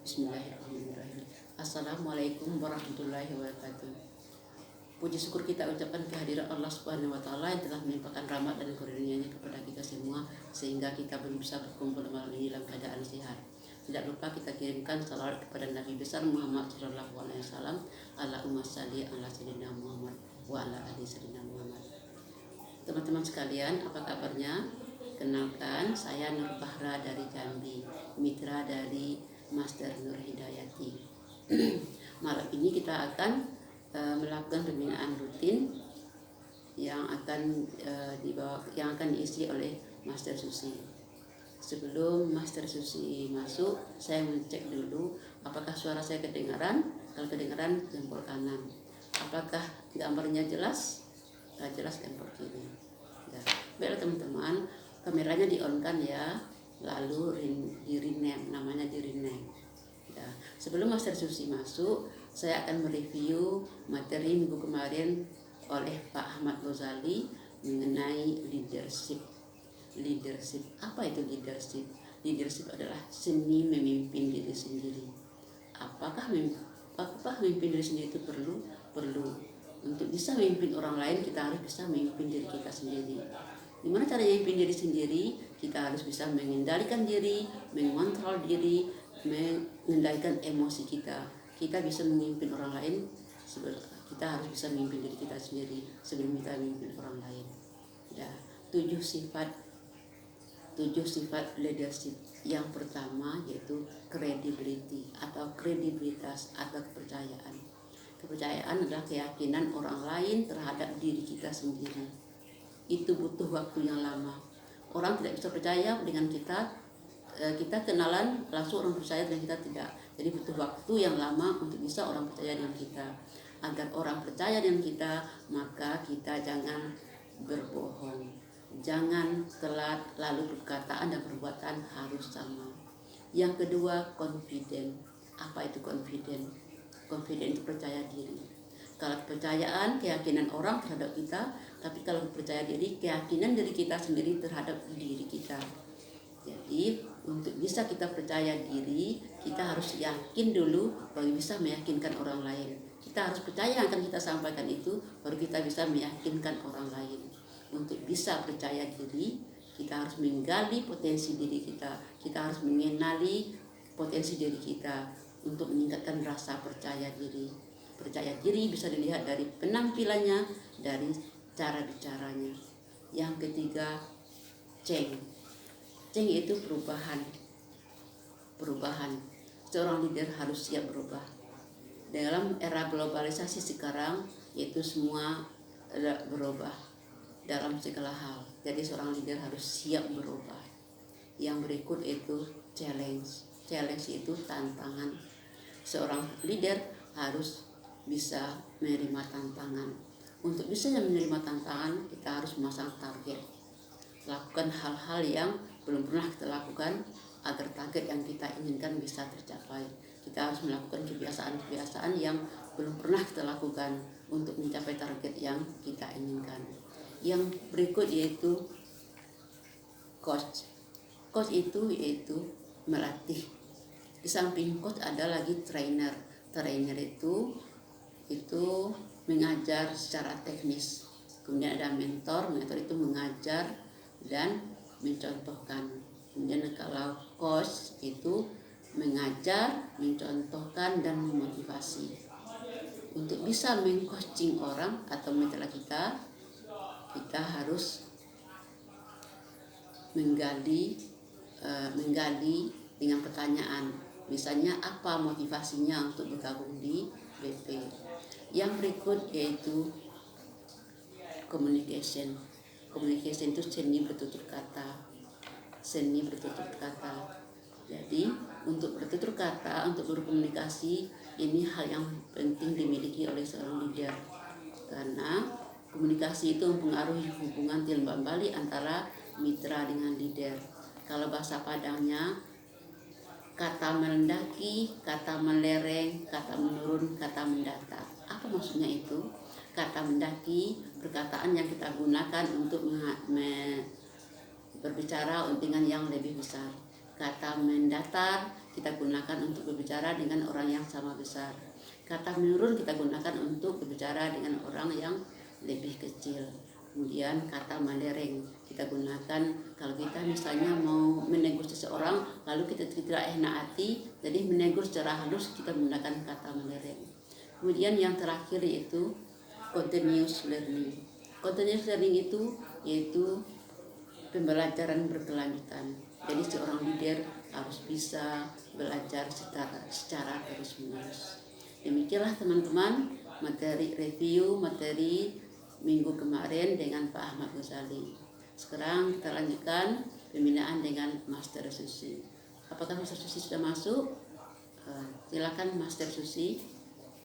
Bismillahirrahmanirrahim. Assalamualaikum warahmatullahi wabarakatuh. Puji syukur kita ucapkan kehadiran Allah Subhanahu wa taala yang telah melimpahkan rahmat dan karunia-Nya kepada kita semua sehingga kita belum bisa berkumpul malam ini dalam keadaan sehat. Tidak lupa kita kirimkan salawat kepada Nabi besar Muhammad sallallahu alaihi wasallam. Allahumma shalli ala sayyidina Muhammad wa ala ali sayyidina Muhammad. Teman-teman sekalian, apa kabarnya? Kenalkan, saya Nur Bahra dari Jambi, mitra dari Master Nur Hidayati. Malam ini kita akan melakukan pembinaan rutin yang akan diisi oleh Master Susi. Sebelum Master Susi masuk, saya mengecek dulu apakah suara saya kedengaran. Kalau kedengaran, jempol kanan. Apakah gambarnya jelas? Kalau jelas, jempol kiri. Ya. Baiklah teman-teman, kameranya di-on-kan ya. Lalu di rename, namanya di rename. Ya. Sebelum Master Susi masuk, saya akan mereview materi minggu kemarin oleh Pak Ahmad Ghazali mengenai leadership. Leadership, apa itu leadership? Leadership adalah seni memimpin diri sendiri. Apakah memimpin diri sendiri itu perlu? Perlu. Untuk bisa memimpin orang lain, kita harus bisa memimpin diri kita sendiri. Gimana caranya memimpin diri sendiri? Kita harus bisa mengendalikan diri, mengontrol diri, mengendalikan emosi kita. Kita bisa memimpin orang lain, kita harus bisa memimpin diri kita sendiri sebelum kita memimpin orang lain. Ya, 7 sifat leadership. Yang pertama yaitu credibility atau kredibilitas atau kepercayaan. Kepercayaan adalah keyakinan orang lain terhadap diri kita sendiri. Itu butuh waktu yang lama. Orang tidak bisa percaya dengan kita kenalan langsung orang percaya dengan kita tidak. Jadi butuh waktu yang lama untuk bisa orang percaya dengan kita. Agar orang percaya dengan kita, maka kita jangan berbohong, jangan telat, lalu perkataan dan perbuatan harus sama. Yang kedua, confident. Apa itu confident? Confident itu percaya diri. Kalau kepercayaan, keyakinan orang terhadap kita, tapi kalau percaya diri, keyakinan diri kita sendiri terhadap diri kita. Jadi untuk bisa kita percaya diri, kita harus yakin dulu baru bisa meyakinkan orang lain. Kita harus percaya yang akan kita sampaikan itu, baru kita bisa meyakinkan orang lain. Untuk bisa percaya diri, kita harus menggali potensi diri kita. Kita harus mengenali potensi diri kita untuk meningkatkan rasa percaya diri. Percaya diri bisa dilihat dari penampilannya, dari cara bicaranya. Yang ketiga, change itu perubahan. Seorang leader harus siap berubah. Dalam era globalisasi sekarang, itu semua berubah dalam segala hal. Jadi seorang leader harus siap berubah. Yang berikut itu challenge. Challenge itu tantangan. Seorang leader harus bisa menerima tantangan. Untuk bisa menerima tantangan, kita harus memasang target. Lakukan hal-hal yang belum pernah kita lakukan agar target yang kita inginkan bisa tercapai. Kita harus melakukan kebiasaan-kebiasaan yang belum pernah kita lakukan untuk mencapai target yang kita inginkan. Yang berikut yaitu coach. Coach itu yaitu melatih. Di samping coach ada lagi trainer. Trainer itu mengajar secara teknis. Kemudian ada mentor itu mengajar dan mencontohkan. Kemudian kalau coach itu mengajar, mencontohkan dan memotivasi. Untuk bisa meng-coaching orang atau mitra kita harus menggali dengan pertanyaan. Misalnya apa motivasinya untuk bergabung di BP. Yang berikut yaitu communication. Communication itu seni bertutur kata. Jadi untuk bertutur kata, untuk berkomunikasi, ini hal yang penting dimiliki oleh seorang leader. Karena komunikasi itu mempengaruhi hubungan timbal balik antara mitra dengan leader. Kalau bahasa Padangnya, kata mendaki, kata melereng, kata menurun, kata mendatar. Apa maksudnya itu? Kata mendaki, perkataan yang kita gunakan untuk berbicara dengan yang lebih besar. Kata mendatar kita gunakan untuk berbicara dengan orang yang sama besar. Kata menurun kita gunakan untuk berbicara dengan orang yang lebih kecil. Kemudian kata melereng kita gunakan kalau kita misalnya mau menegur seseorang lalu kita tidak enak hati, jadi menegur secara halus kita menggunakan kata melereng. Kemudian yang terakhir yaitu continuous learning. Continuous learning itu yaitu pembelajaran berkelanjutan. Jadi seorang leader harus bisa belajar secara terus-menerus. Demikianlah teman-teman materi review materi minggu kemarin dengan Pak Ahmad Ghazali. Sekarang kita lanjutkan pembinaan dengan Master Susi. Apakah Master Susi sudah masuk? Silakan Master Susi.